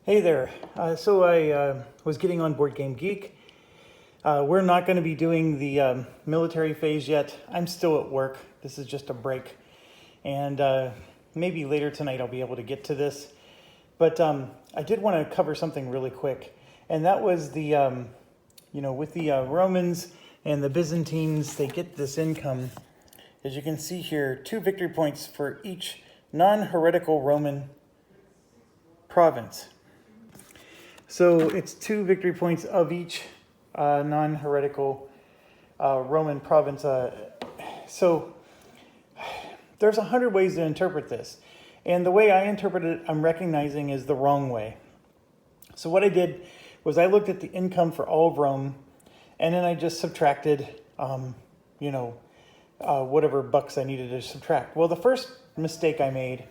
Hey there. So I was getting on Board Game Geek. We're not going to be doing the military phase yet. I'm still at work. This is just a break. And maybe later tonight I'll be able to get to this. But I did want to cover something really quick. And that was the, with the Romans and the Byzantines, they get this income. As you can see here, 2 victory points for each non-heretical Roman province. So it's 2 victory points of each non-heretical Roman province. So there's 100 ways to interpret this. And the way I interpret it, I'm recognizing is the wrong way. So what I did was I looked at the income for all of Rome, and then I just subtracted, whatever bucks I needed to subtract. Well, the first mistake I made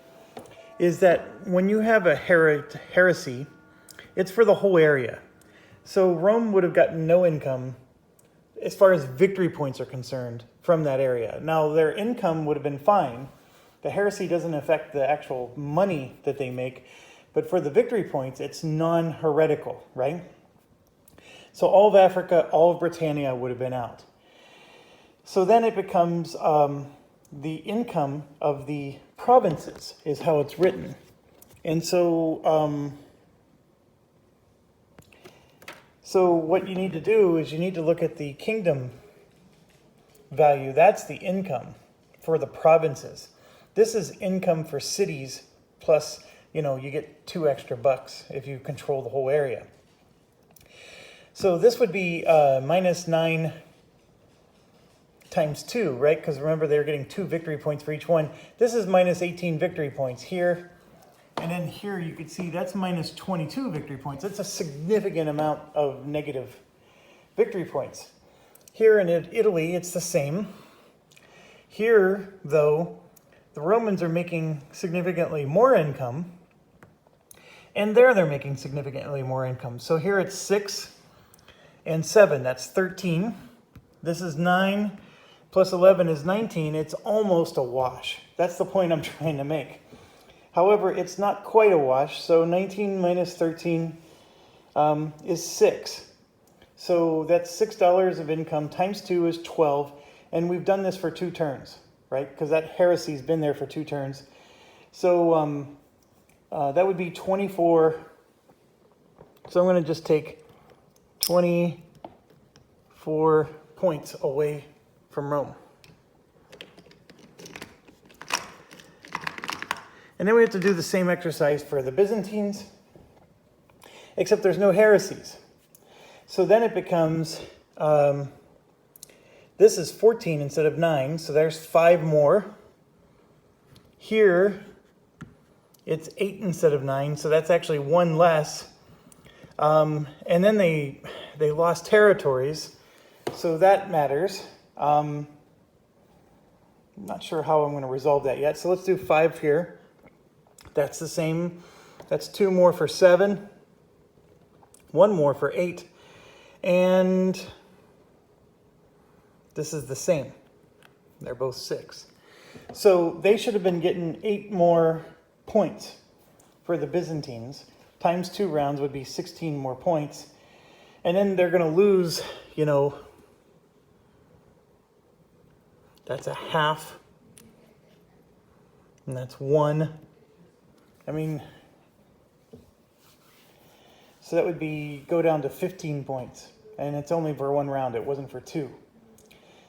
is that when you have a heresy, it's for the whole area. So Rome would have gotten no income as far as victory points are concerned from that area. Now, their income would have been fine. The heresy doesn't affect the actual money that they make, but for the victory points, it's non-heretical, right? So all of Africa, all of Britannia would have been out. So then it becomes the income of the provinces is how it's written. And so So what you need to do is you need to look at the kingdom value. That's the income for the provinces. This is income for cities plus, you get 2 extra bucks if you control the whole area. So this would be minus 9 times 2, right? Because remember, they're getting 2 victory points for each one. This is minus 18 victory points here. And then here you can see that's minus 22 victory points. That's a significant amount of negative victory points. Here in Italy, it's the same. Here, though, the Romans are making significantly more income. And there they're making significantly more income. So here it's 6 and 7. That's 13. This is 9 plus 11 is 19. It's almost a wash. That's the point I'm trying to make. However, it's not quite a wash, so 19 minus 13 is 6. So that's $6 of income times 2 is 12, and we've done this for 2 turns, right? Because that heresy's been there for 2 turns. So that would be 24. So I'm going to just take 24 points away from Rome. And then we have to do the same exercise for the Byzantines, except there's no heresies. So then it becomes, this is 14 instead of 9, so there's 5 more. Here, it's 8 instead of 9, so that's actually 1 less. And then they lost territories, so that matters. I'm not sure how I'm going to resolve that yet, so let's do 5 here. That's the same. That's 2 more for 7. 1 more for 8. And this is the same. They're both 6. So they should have been getting 8 more points for the Byzantines. Times 2 rounds would be 16 more points. And then they're going to lose, that's a half. And that's 1. So that would go down to 15 points. And it's only for 1 round. It wasn't for 2.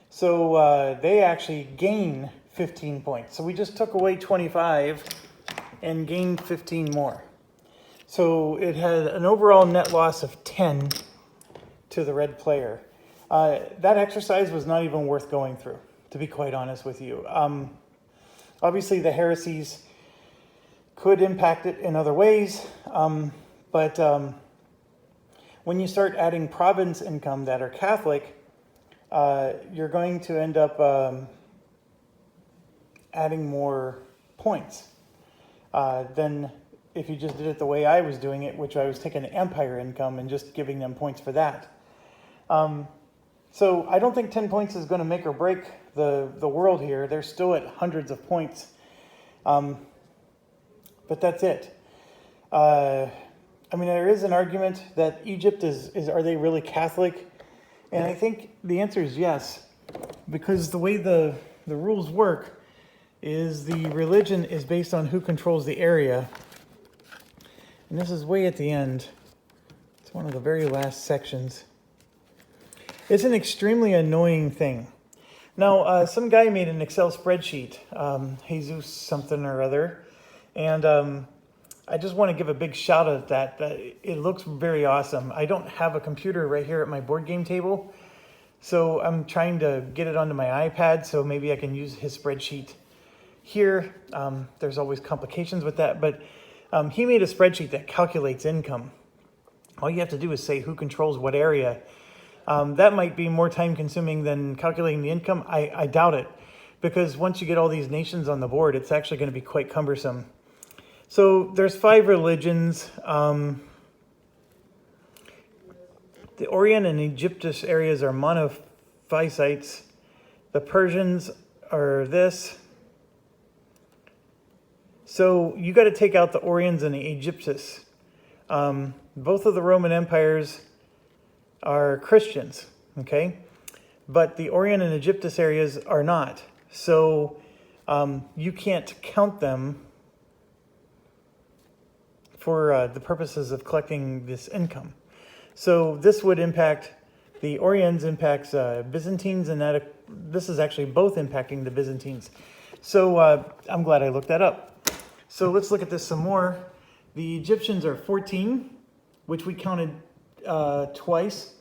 So they actually gain 15 points. So we just took away 25 and gained 15 more. So it had an overall net loss of 10 to the red player. That exercise was not even worth going through, to be quite honest with you. Obviously, the heresies could impact it in other ways, but when you start adding province income that are Catholic, you're going to end up adding more points than if you just did it the way I was doing it, which I was taking empire income and just giving them points for that. So I don't think 10 points is going to make or break the world here. They're still at hundreds of points. But that's it. I mean, there is an argument that Egypt is are they really Catholic? And I think the answer is yes, because the way the rules work is the religion is based on who controls the area. And this is way at the end. It's one of the very last sections. It's an extremely annoying thing. Now, some guy made an Excel spreadsheet, Jesus something or other, and I just want to give a big shout out at that. It looks very awesome. I don't have a computer right here at my board game table, so I'm trying to get it onto my iPad, so maybe I can use his spreadsheet here. There's always complications with that, but he made a spreadsheet that calculates income. All you have to do is say who controls what area. That might be more time consuming than calculating the income. I doubt it, because once you get all these nations on the board, it's actually going to be quite cumbersome. So there's 5 religions. The Orient and Egyptian areas are monophysites. The Persians are this. So you got to take out the Orients and the Egyptians. Both of the Roman empires are Christians, okay? But the Orient and Egyptian areas are not. So you can't count them for the purposes of collecting this income. So this would impact the Orients, impacts Byzantines, and this is actually both impacting the Byzantines. So I'm glad I looked that up. So let's look at this some more. The Egyptians are 14, which we counted twice.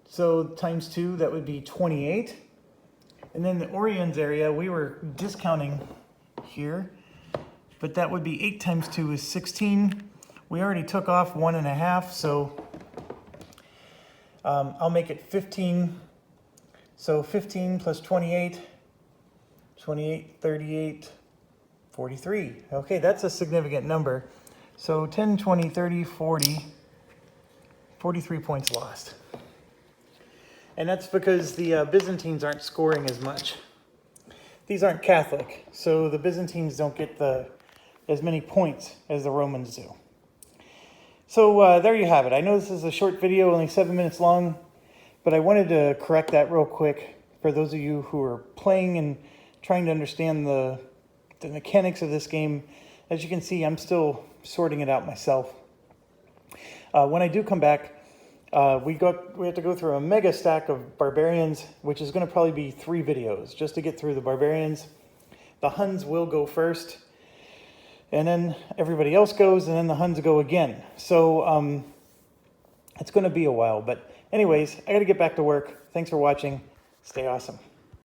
So times 2, that would be 28. And then the Orients area, we were discounting here, but that would be 8 times 2 is 16. We already took off 1.5, so I'll make it 15. So 15 plus 28, 28, 38, 43. Okay, that's a significant number. So 10, 20, 30, 40, 43 points lost. And that's because the Byzantines aren't scoring as much. These aren't Catholic, so the Byzantines don't get as many points as the Romans do. So there you have it. I know this is a short video, only 7 minutes long, but I wanted to correct that real quick for those of you who are playing and trying to understand the mechanics of this game. As you can see, I'm still sorting it out myself. When I do come back, we have to go through a mega stack of barbarians, which is going to probably be 3 videos just to get through the barbarians. The Huns will go first, and then everybody else goes, and then the Huns go again. So it's going to be a while, but anyways, I got to get back to work. Thanks for watching. Stay awesome.